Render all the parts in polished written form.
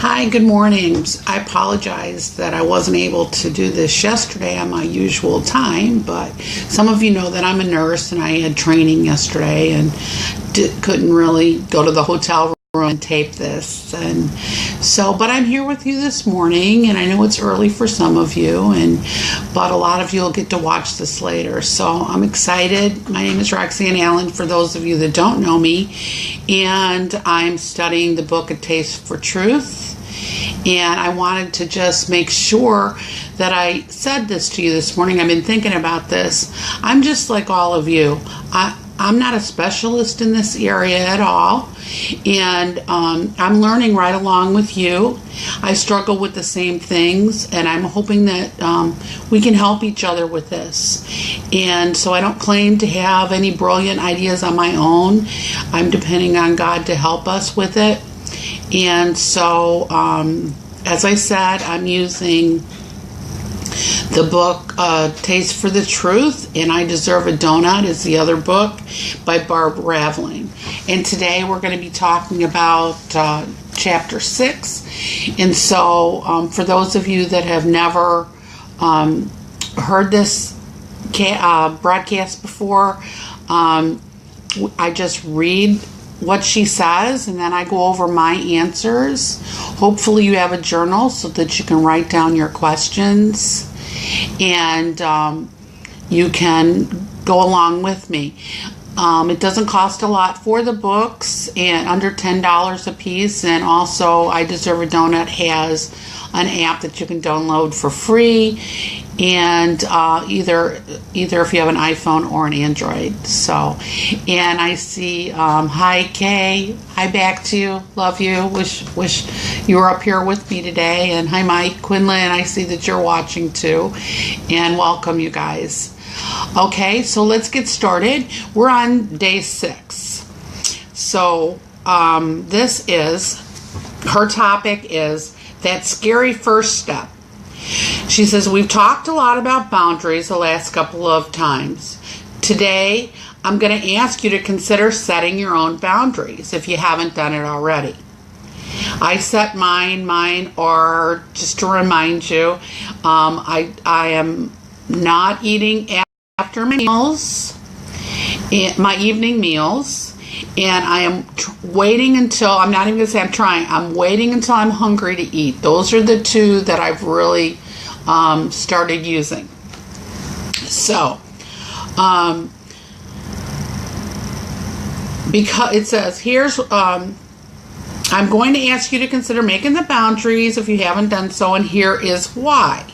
Hi, good morning. I apologize that I wasn't able to do this yesterday on my usual time, but some of you know that I'm a nurse and I had training yesterday and couldn't really go to the hotel room and tape this. But I'm here with you this morning, and I know it's early for some of you, but a lot of you will get to watch this later. So I'm excited. My name is Roxanne Allen, for those of you that don't know me, and I'm studying the book A Taste for Truth. And I wanted to just make sure that I said this to you this morning. I've been thinking about this. I'm just like all of you. I'm not a specialist in this area at all, and I'm learning right along with you. I struggle with the same things, and I'm hoping that we can help each other with this. And so I don't claim to have any brilliant ideas on my own. I'm depending on God to help us with it. And so, as I said, I'm using the book Taste for the Truth, and I Deserve a Donut is the other book by Barb Raveling. And today we're going to be talking about chapter 6. And so for those of you that have never heard this broadcast before, I just read what she says, and then I go over my answers. Hopefully you have a journal so that you can write down your questions, and you can go along with me. It doesn't cost a lot for the books, and under $10 a piece. And also I Deserve a Donut has an app that you can download for free, and either if you have an iPhone or an Android. So, and I see hi Kay, hi back to you, love you, wish you were up here with me today. And hi Mike, Quinlan, I see that you're watching too, and welcome you guys. Okay, so let's get started. We're on day 6. So this is, her topic is that scary first step. She says, we've talked a lot about boundaries the last couple of times. Today, I'm going to ask you to consider setting your own boundaries if you haven't done it already. I set mine are, just to remind you, I am not eating after my meals, my evening meals, and I am waiting until, I'm not even going to say I'm trying, I'm waiting until I'm hungry to eat. Those are the two that I've really started using. So, because it says, I'm going to ask you to consider making the boundaries if you haven't done so, and here is why.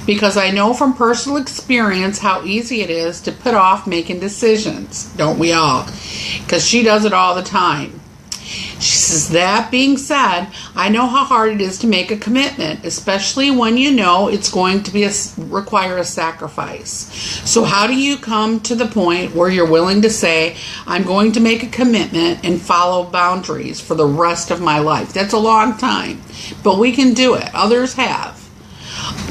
Because I know from personal experience how easy it is to put off making decisions. Don't we all? Because she does it all the time. She says, that being said, I know how hard it is to make a commitment, especially when you know it's going to require a sacrifice. So how do you come to the point where you're willing to say, I'm going to make a commitment and follow boundaries for the rest of my life? That's a long time, but we can do it. Others have.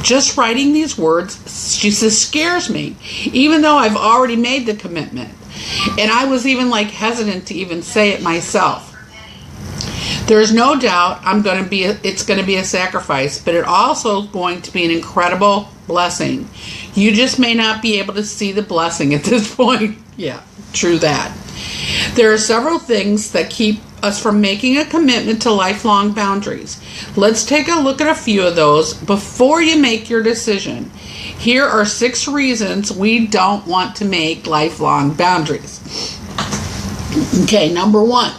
Just writing these words, she says, scares me, even though I've already made the commitment. And I was even hesitant to even say it myself. There's no doubt it's going to be a sacrifice, but it also is going to be an incredible blessing. You just may not be able to see the blessing at this point. Yeah, true that. There are several things that keep us from making a commitment to lifelong boundaries. Let's take a look at a few of those before you make your decision. Here are 6 reasons we don't want to make lifelong boundaries. Okay, number 1.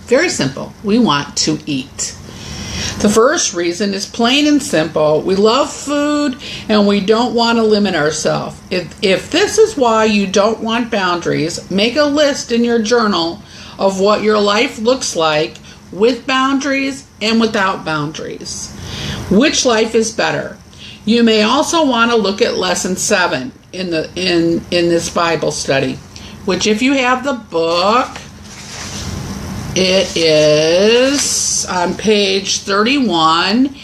Very simple. We want to eat. The first reason is plain and simple. We love food and we don't want to limit ourselves. If this is why you don't want boundaries, make a list in your journal of what your life looks like with boundaries and without boundaries. Which life is better? You may also want to look at lesson 7 in this Bible study, which if you have the book, it is on page 31.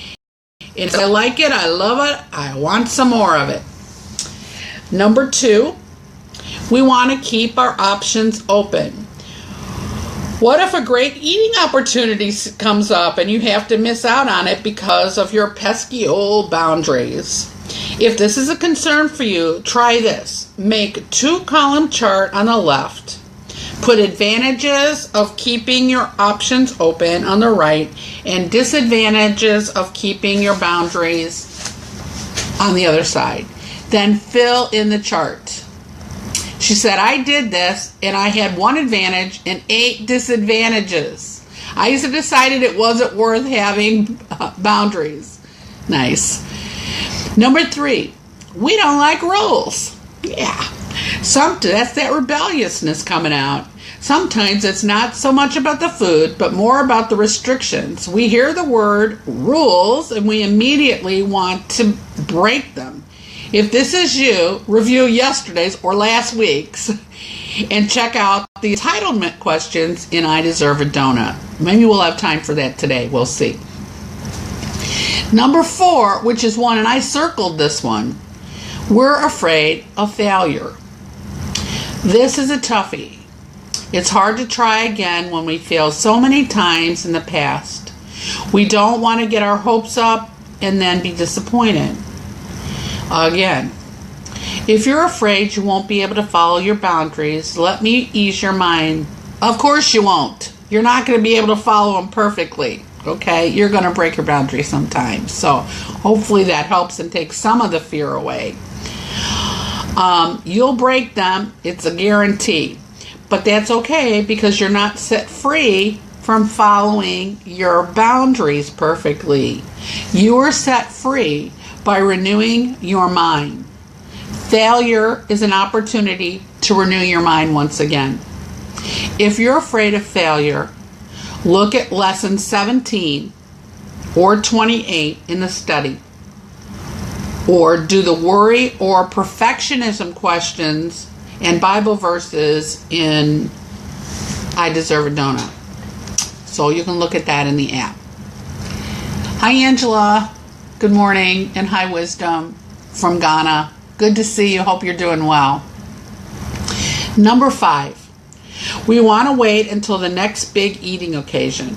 I like it, I love it, I want some more of it. Number 2, we want to keep our options open. What if a great eating opportunity comes up and you have to miss out on it because of your pesky old boundaries? If this is a concern for you, try this. Make a 2-column chart on the left. Put advantages of keeping your options open on the right and disadvantages of keeping your boundaries on the other side. Then fill in the chart. She said, I did this and I had 1 advantage and 8 disadvantages. I decided it wasn't worth having boundaries. Nice. Number 3, we don't like rules. Yeah. That's that rebelliousness coming out. Sometimes it's not so much about the food, but more about the restrictions. We hear the word rules and we immediately want to break them. If this is you, review yesterday's or last week's and check out the entitlement questions in I Deserve a Donut. Maybe we'll have time for that today. We'll see. Number 4, which is one, and I circled this one. We're afraid of failure. This is a toughie. It's hard to try again when we fail so many times in the past. We don't want to get our hopes up and then be disappointed. Again, if you're afraid you won't be able to follow your boundaries, let me ease your mind. Of course you won't. You're not going to be able to follow them perfectly. Okay? You're going to break your boundaries sometimes. So hopefully that helps and takes some of the fear away. You'll break them. It's a guarantee. But that's okay because you're not set free from following your boundaries perfectly. You are set free by renewing your mind. Failure is an opportunity to renew your mind once again. If you're afraid of failure, look at lesson 17 or 28 in the study. Or do the worry or perfectionism questions and Bible verses in I Deserve a Donut. So you can look at that in the app. Hi, Angela. Good morning. And hi, Wisdom from Ghana. Good to see you. Hope you're doing well. Number 5. We want to wait until the next big eating occasion.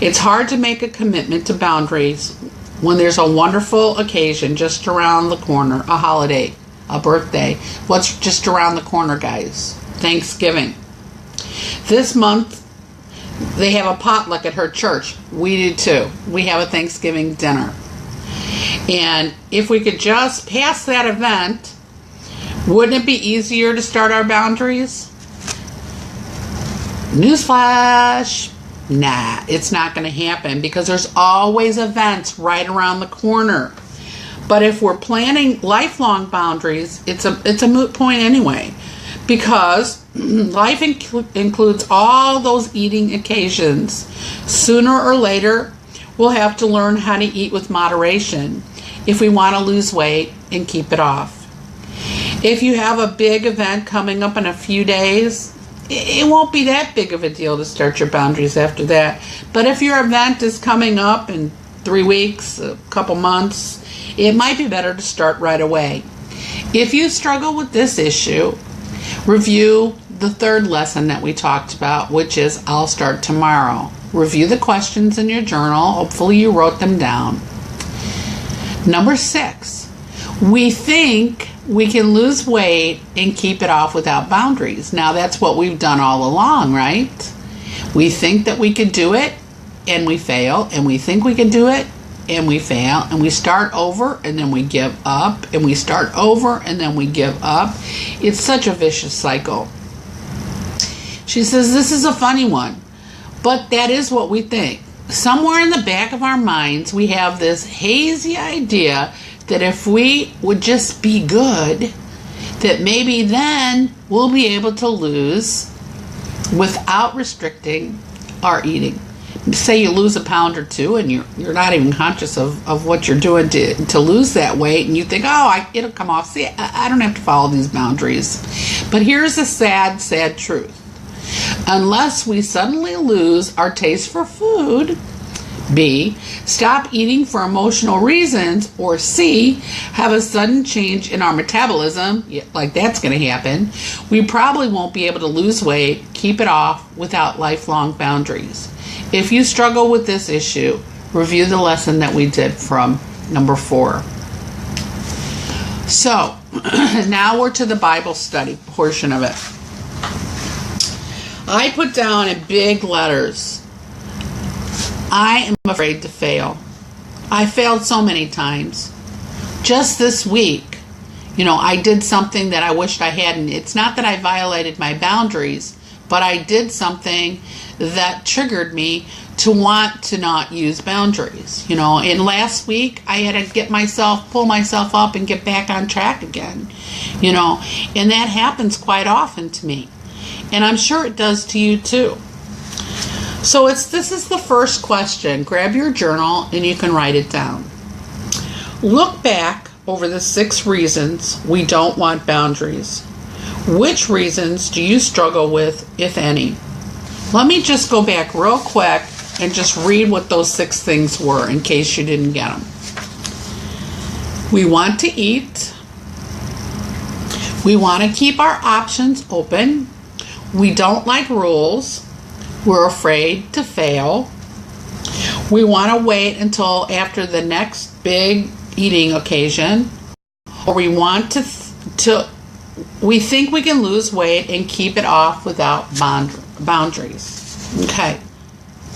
It's hard to make a commitment to boundaries when there's a wonderful occasion just around the corner, a holiday, a birthday. What's just around the corner, guys? Thanksgiving. This month, they have a potluck at her church. We do too. We have a Thanksgiving dinner. And if we could just pass that event, wouldn't it be easier to start our boundaries? Newsflash. Nah, it's not going to happen because there's always events right around the corner. But if we're planning lifelong boundaries, it's a moot point anyway, because life includes all those eating occasions. Sooner or later, we'll have to learn how to eat with moderation if we want to lose weight and keep it off. If you have a big event coming up in a few days, it won't be that big of a deal to start your boundaries after that. But if your event is coming up in 3 weeks, a couple months, it might be better to start right away. If you struggle with this issue, review the 3rd lesson that we talked about, which is I'll start tomorrow. Review the questions in your journal. Hopefully you wrote them down. Number 6, we think we can lose weight and keep it off without boundaries. Now that's what we've done all along, right? We think that we could do it and we fail, and we think we can do it and we fail, and we start over and then we give up, and we start over and then we give up. It's such a vicious cycle. She says this is a funny one, but that is what we think. Somewhere in the back of our minds we have this hazy idea that if we would just be good, that maybe then we'll be able to lose without restricting our eating. Say you lose a pound or 2 and you're not even conscious of what you're doing to lose that weight, and you think, it'll come off. See, I don't have to follow these boundaries. But here's the sad, sad truth. Unless we suddenly lose our taste for food, B, stop eating for emotional reasons. Or C, have a sudden change in our metabolism, like that's going to happen. We probably won't be able to lose weight, keep it off without lifelong boundaries. If you struggle with this issue, review the lesson that we did from number 4. So, now we're to the Bible study portion of it. I put down in big letters, I am afraid to fail. I failed so many times. Just this week, I did something that I wished I hadn't. It's not that I violated my boundaries, but I did something that triggered me to want to not use boundaries. And last week I had to pull myself up and get back on track again. And that happens quite often to me. And I'm sure it does to you too. So this is the first question. Grab your journal and you can write it down. Look back over the 6 reasons we don't want boundaries. Which reasons do you struggle with, if any? Let me just go back real quick and just read what those 6 things were in case you didn't get them. We want to eat. We want to keep our options open. We don't like rules. We're afraid to fail. We want to wait until after the next big eating occasion. Or we want we think we can lose weight and keep it off without boundaries. Okay.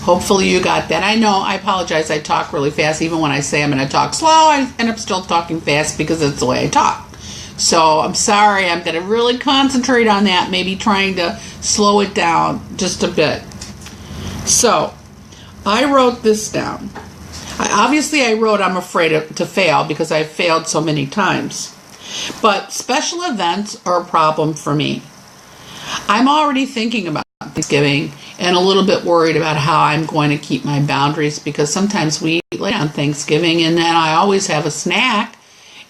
Hopefully you got that. I know, I apologize, I talk really fast. Even when I say I'm going to talk slow, I end up still talking fast because it's the way I talk. So I'm sorry, I'm going to really concentrate on that, maybe trying to slow it down just a bit. So I wrote this down. I wrote I'm afraid to fail because I've failed so many times. But special events are a problem for me. I'm already thinking about Thanksgiving and a little bit worried about how I'm going to keep my boundaries because sometimes we eat late on Thanksgiving and then I always have a snack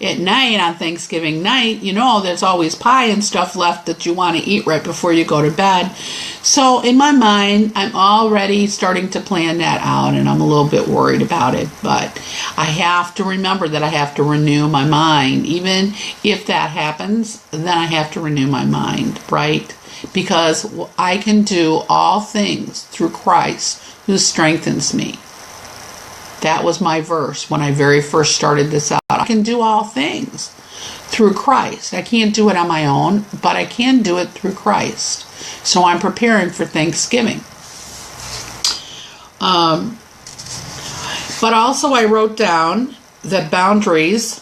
at night on Thanksgiving night. There's always pie and stuff left that you want to eat right before you go to bed. So in my mind, I'm already starting to plan that out and I'm a little bit worried about it. But I have to remember that I have to renew my mind. Even if that happens, then I have to renew my mind, right? Because I can do all things through Christ who strengthens me. That was my verse when I very first started this out. I can do all things through Christ. I can't do it on my own, but I can do it through Christ. So I'm preparing for Thanksgiving. But also I wrote down that boundaries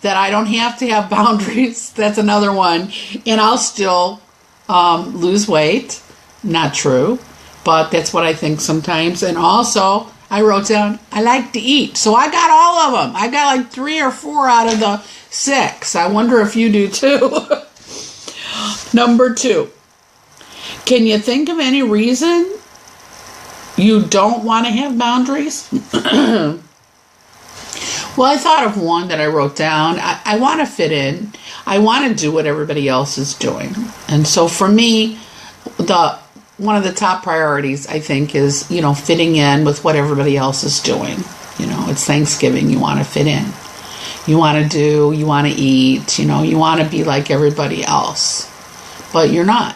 that I don't have to have boundaries. That's another one. And I'll still lose weight. Not true, but that's what I think sometimes. And also, I wrote down, I like to eat. So I got all of them. I got like 3 or 4 out of the 6. I wonder if you do too. Number 2. Can you think of any reason you don't want to have boundaries? Well, I thought of one that I wrote down. I want to fit in. I want to do what everybody else is doing. And so for me, one of the top priorities, I think, is, fitting in with what everybody else is doing. It's Thanksgiving. You want to fit in. You want to eat, you want to be like everybody else. But you're not.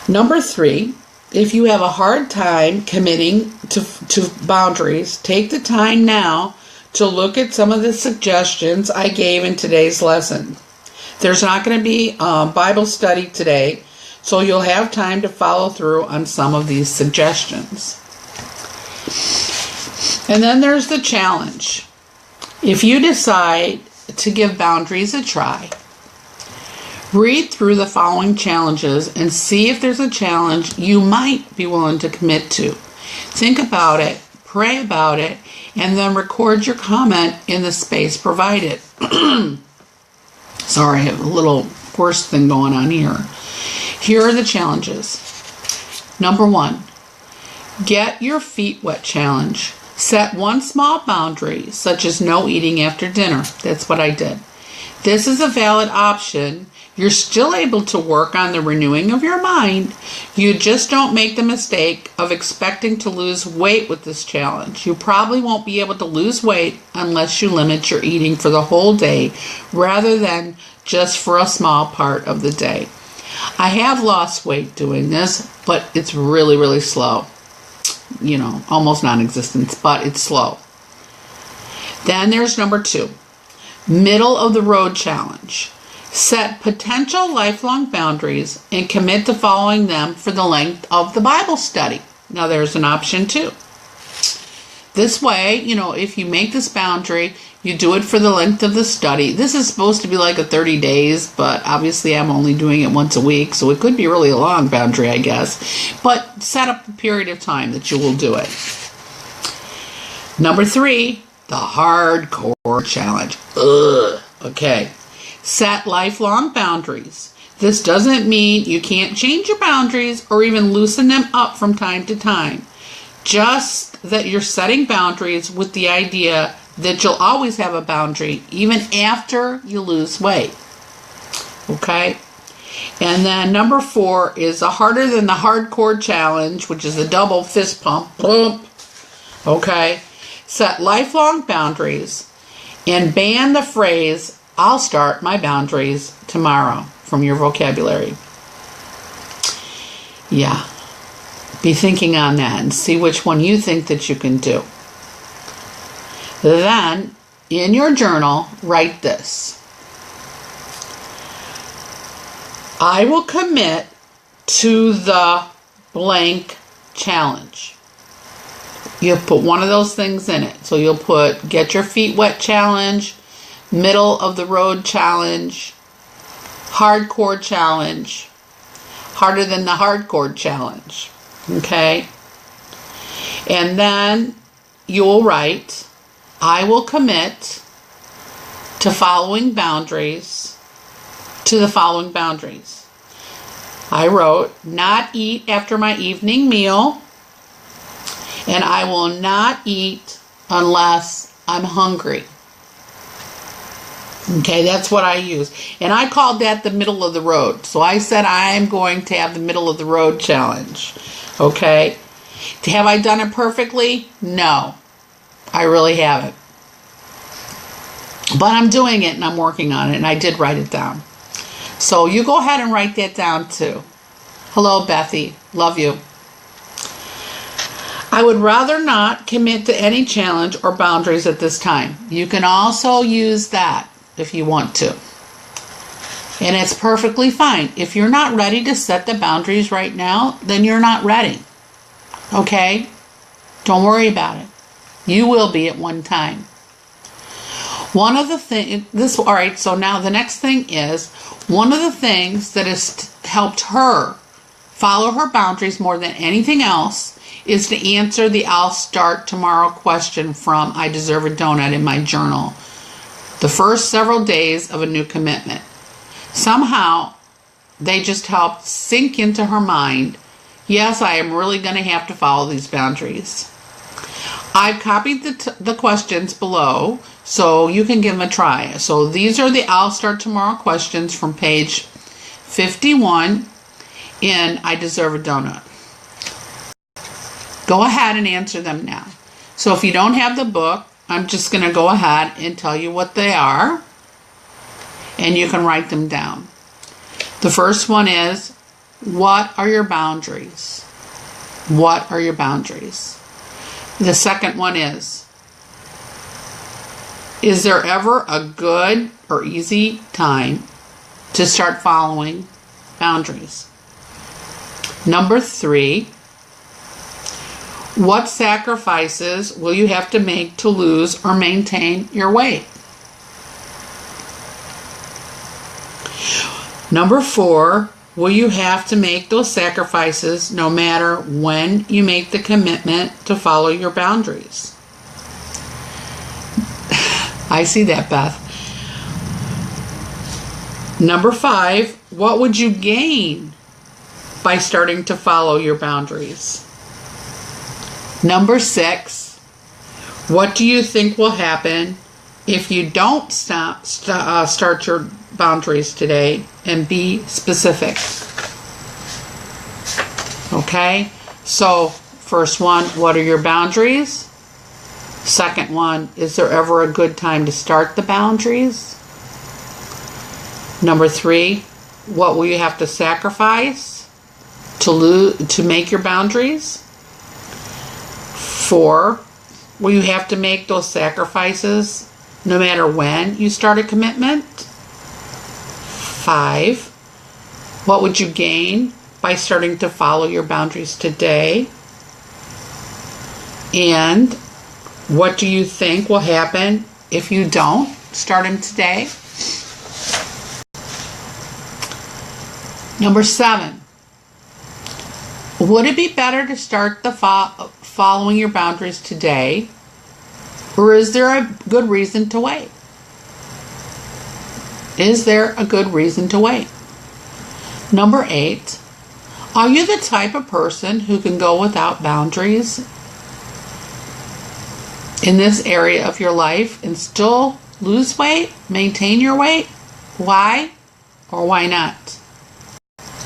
Number 3. If you have a hard time committing to boundaries, take the time now to look at some of the suggestions I gave in today's lesson. There's not going to be a Bible study today, so you'll have time to follow through on some of these suggestions. And then there's the challenge. If you decide to give boundaries a try, read through the following challenges and see if there's a challenge you might be willing to commit to. Think about it, pray about it, and then record your comment in the space provided. Sorry, I have a little horse thing going on here. Here are the challenges. Number 1, get your feet wet challenge. Set one small boundary, such as no eating after dinner. That's what I did. This is a valid option You're still able to work on the renewing of your mind. You just don't make the mistake of expecting to lose weight with this challenge. You probably won't be able to lose weight unless you limit your eating for the whole day rather than just for a small part of the day. I have lost weight doing this, but it's really, really slow. Almost non-existent, but it's slow. Then there's number 2, middle of the road challenge. Set potential lifelong boundaries and commit to following them for the length of the Bible study. Now there's an option too. This way, if you make this boundary, you do it for the length of the study. This is supposed to be like a 30 days, but obviously I'm only doing it once a week, so it could be really a long boundary, I guess. But set up the period of time that you will do it. Number 3, the hardcore challenge. Okay. Set lifelong boundaries. This doesn't mean you can't change your boundaries or even loosen them up from time to time. Just that you're setting boundaries with the idea that you'll always have a boundary even after you lose weight. Okay? And then number 4 is the harder than the hardcore challenge, which is a double fist pump. Boom. Okay? Set lifelong boundaries and ban the phrase, "I'll start my boundaries tomorrow," from your vocabulary. Yeah. Be thinking on that and see which one you think that you can do. Then, in your journal, write this. I will commit to the blank challenge. You'll put one of those things in it. So you'll put get your feet wet challenge, middle of the road challenge, hardcore challenge, harder than the hardcore challenge. Okay? And then you'll write, I will commit to the following boundaries. I wrote, not eat after my evening meal, and I will not eat unless I'm hungry. Okay, that's what I use. And I called that the middle of the road. So I said I'm going to have the middle of the road challenge. Okay? Have I done it perfectly? No. I really haven't. But I'm doing it and I'm working on it, and I did write it down. So you go ahead and write that down too. Hello, Bethy. Love you. I would rather not commit to any challenge or boundaries at this time. You can also use that if you want to. And it's perfectly fine. If you're not ready to set the boundaries right now, then you're not ready. Okay? Don't worry about it. You will be at one time. One of the things, all right, so now the next thing is, one of the things that has helped her follow her boundaries more than anything else is to answer the I'll start tomorrow question from I Deserve a Donut in my journal. The first several days of a new commitment. Somehow, they just helped sink into her mind, yes, I am really going to have to follow these boundaries. I've copied the questions below, so you can give them a try. So these are the I'll Start Tomorrow questions from page 51 in I Deserve a Donut. Go ahead and answer them now. So if you don't have the book, I'm just going to go ahead and tell you what they are, and you can write them down. The first one is, what are your boundaries? What are your boundaries? The second one is there ever a good or easy time to start following boundaries? Number 3, what sacrifices will you have to make to lose or maintain your weight? Number 4, will you have to make those sacrifices no matter when you make the commitment to follow your boundaries? I see that, Beth. Number 5, what would you gain by starting to follow your boundaries? Number 6, what do you think will happen if you don't start your boundaries today, and be specific. Okay? So, first one, what are your boundaries? Second one, is there ever a good time to start the boundaries? Number 3, what will you have to sacrifice to make your boundaries? 4, will you have to make those sacrifices no matter when you start a commitment? 5, what would you gain by starting to follow your boundaries today? And what do you think will happen if you don't start them today? Number 7, would it be better to start the following your boundaries today, or is there a good reason to wait? Is there a good reason to wait? Number 8, are you the type of person who can go without boundaries in this area of your life and still lose weight, maintain your weight? Why or why not?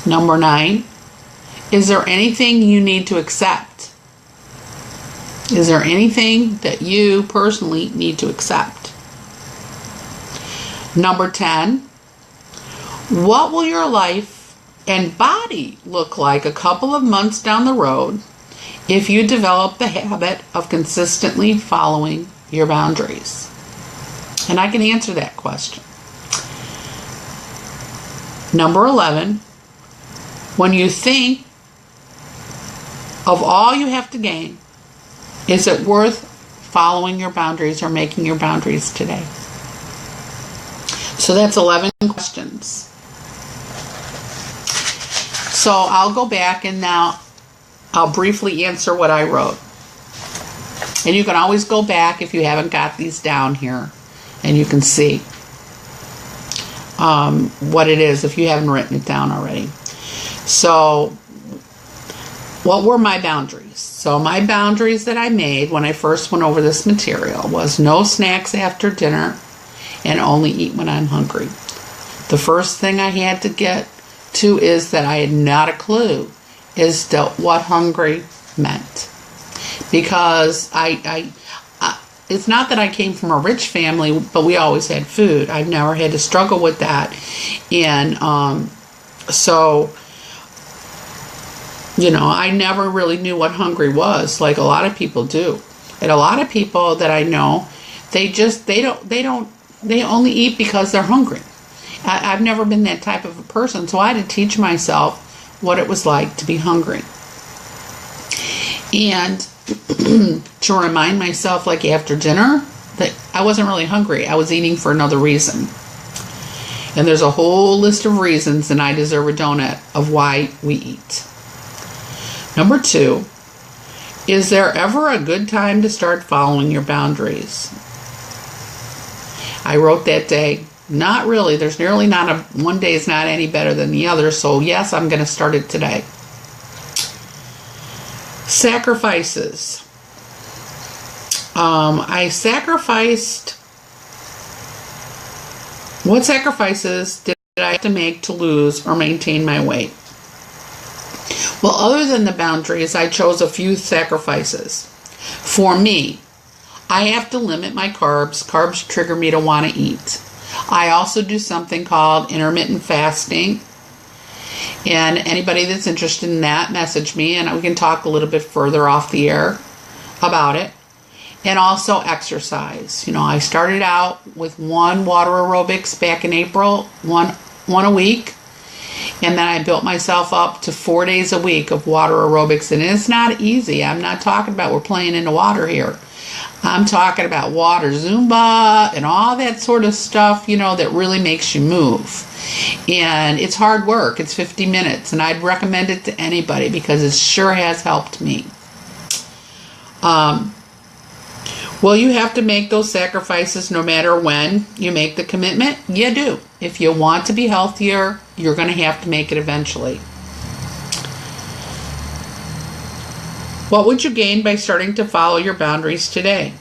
Number 9, is there anything you need to accept? Is there anything that you personally need to accept? Number 10, what will your life and body look like a couple of months down the road if you develop the habit of consistently following your boundaries? And I can answer that question. Number 11, when you think of all you have to gain, is it worth following your boundaries or making your boundaries today? So that's 11 questions. So I'll go back and now I'll briefly answer what I wrote. And you can always go back if you haven't got these down here, and you can see what it is if you haven't written it down already. So what were my boundaries? So my boundaries that I made when I first went over this material was no snacks after dinner and only eat when I'm hungry. The first thing I had to get to is that I had not a clue as to what hungry meant. Because it's not that I came from a rich family, but we always had food. I've never had to struggle with that. And so, you know, I never really knew what hungry was, like a lot of people do. And a lot of people that I know, they only eat because they're hungry. I've never been that type of a person, so I had to teach myself what it was like to be hungry. And to remind myself, like after dinner, that I wasn't really hungry. I was eating for another reason. And there's a whole list of reasons, and I deserve a donut, of why we eat. Number 2, is there ever a good time to start following your boundaries? I wrote that day, not really. There's nearly not one day is not any better than the other. So yes, I'm going to start it today. Sacrifices. I sacrificed. What sacrifices did I have to make to lose or maintain my weight? Well, other than the boundaries, I chose a few sacrifices. For me, I have to limit my carbs. Carbs trigger me to want to eat. I also do something called intermittent fasting. And anybody that's interested in that, message me and we can talk a little bit further off the air about it. And also exercise. You know, I started out with 1 water aerobics back in April, one a week. And then I built myself up to 4 days a week of water aerobics. And it's not easy. I'm not talking about we're playing in the water here. I'm talking about water Zumba and all that sort of stuff, you know, that really makes you move. And it's hard work. It's 50 minutes. And I'd recommend it to anybody because it sure has helped me. Will you have to make those sacrifices no matter when you make the commitment? You do. If you want to be healthier, you're going to have to make it eventually. What would you gain by starting to follow your boundaries today?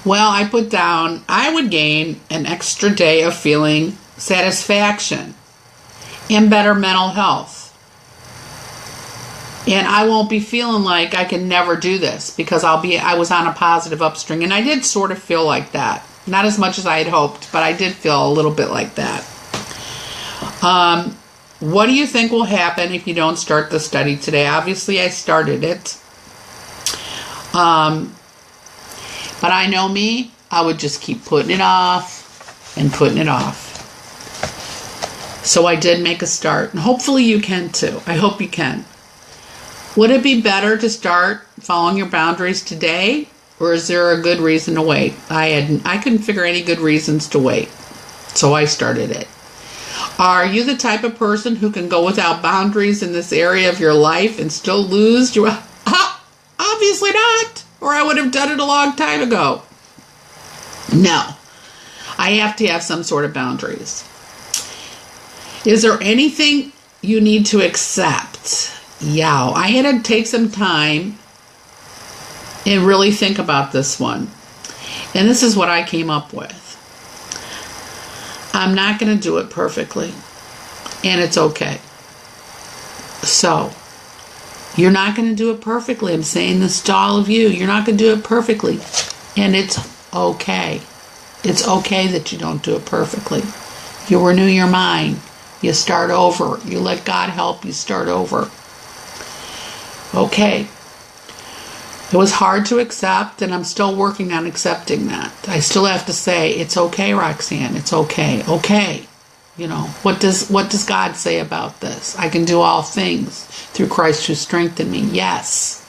Well, I put down, I would gain an extra day of feeling satisfaction and better mental health. And I won't be feeling like I can never do this because I was on a positive upstring. And I did sort of feel like that. Not as much as I had hoped, but I did feel a little bit like that. What do you think will happen if you don't start the study today? Obviously, I started it. But I know me, I would just keep putting it off and putting it off. So I did make a start. And hopefully you can too. I hope you can. Would it be better to start following your boundaries today? Or is there a good reason to wait? I couldn't figure any good reasons to wait. So I started it. Are you the type of person who can go without boundaries in this area of your life and still lose your... Obviously not. Or I would have done it a long time ago. No. I have to have some sort of boundaries. Is there anything you need to accept? Yeah, I had to take some time and really think about this one. And this is what I came up with. I'm not going to do it perfectly. And it's okay. So, you're not going to do it perfectly. I'm saying this to all of you. You're not going to do it perfectly. And it's okay. It's okay that you don't do it perfectly. You renew your mind. You start over. You let God help you start over. Okay. It was hard to accept, and I'm still working on accepting that. I still have to say, it's okay, Roxanne. It's okay. Okay. You know, what does God say about this? I can do all things through Christ who strengthened me. Yes.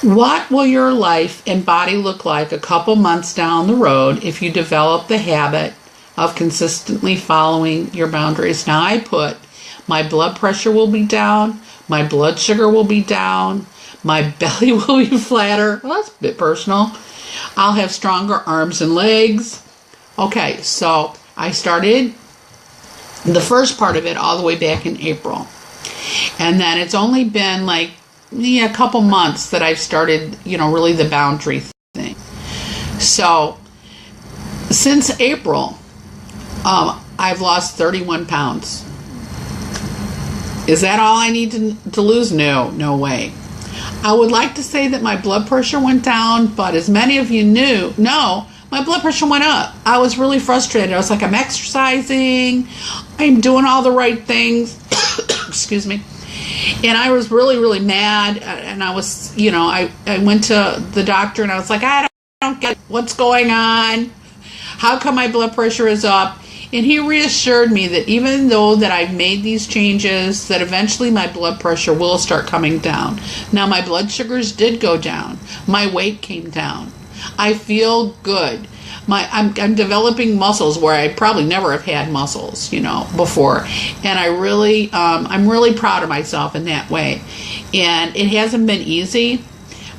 What will your life and body look like a couple months down the road if you develop the habit of consistently following your boundaries? Now I put, my blood pressure will be down, my blood sugar will be down, my belly will be flatter. Well, that's a bit personal. I'll have stronger arms and legs. Okay, so I started the first part of it all the way back in April. And then it's only been like a couple months that I've started, really the boundary thing. So since April, I've lost 31 pounds. Is that all I need to lose? No way. I would like to say that my blood pressure went down, but as many of you know, my blood pressure went up. I was really frustrated. I was like, I'm exercising, I'm doing all the right things, excuse me. And I was really, really mad. And I was, I went to the doctor and I was like, I don't get what's going on. How come my blood pressure is up? And he reassured me that even though that I've made these changes, that eventually my blood pressure will start coming down. Now my blood sugars did go down. My weight came down. I feel good. I'm developing muscles where I probably never have had muscles, before. And I'm really proud of myself in that way. And it hasn't been easy,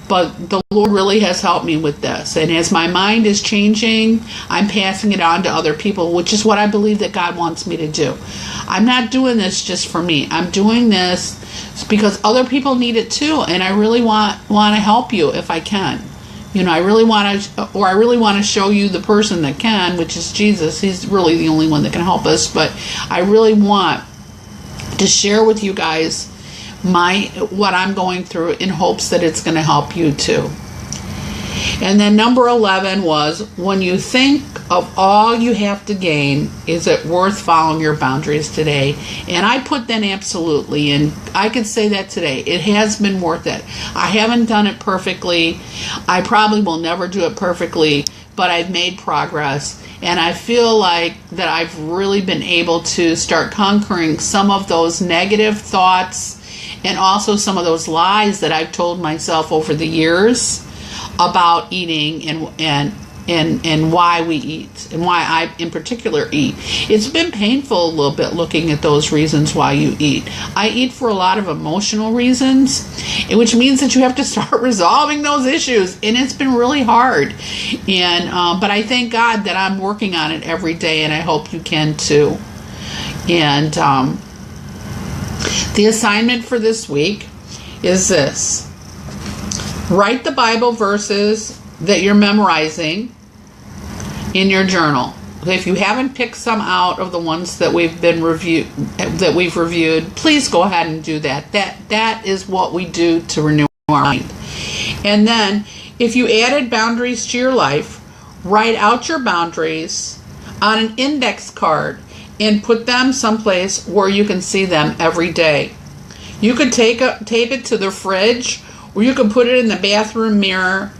but the Lord really has helped me with this. And as my mind is changing, I'm passing it on to other people, which is what I believe that God wants me to do. I'm not doing this just for me. I'm doing this because other people need it too. And I really want to help you if I can. I really want to show you the person that can, which is Jesus. He's really the only one that can help us. But I really want to share with you guys what I'm going through in hopes that it's going to help you too. And then number 11 was, when you think of all you have to gain, is it worth following your boundaries today? And I put that absolutely, and I could say that today. It has been worth it. I haven't done it perfectly. I probably will never do it perfectly, but I've made progress. And I feel like that I've really been able to start conquering some of those negative thoughts and also some of those lies that I've told myself over the years about eating and why we eat and why I in particular eat. It's been painful a little bit looking at those reasons why you eat. I eat for a lot of emotional reasons, which means that you have to start resolving those issues, and it's been really hard. And but I thank God that I'm working on it every day, and I hope you can too. And the assignment for this week is this. Write the Bible verses that you're memorizing in your journal. If you haven't picked some out of the ones that we've reviewed, please go ahead and do that. That is what we do to renew our mind. And then, if you added boundaries to your life, write out your boundaries on an index card and put them someplace where you can see them every day. You could tape it to the fridge, or you can put it in the bathroom mirror.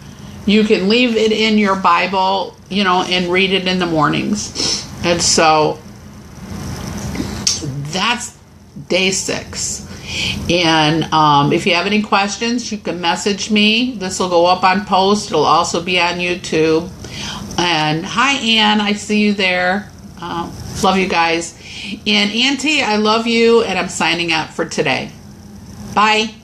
You can leave it in your Bible, and read it in the mornings. And so that's day 6. And if you have any questions, you can message me. This will go up on post. It'll also be on YouTube. And hi, Ann. I see you there. Love you guys. And Auntie, I love you. And I'm signing out for today. Bye.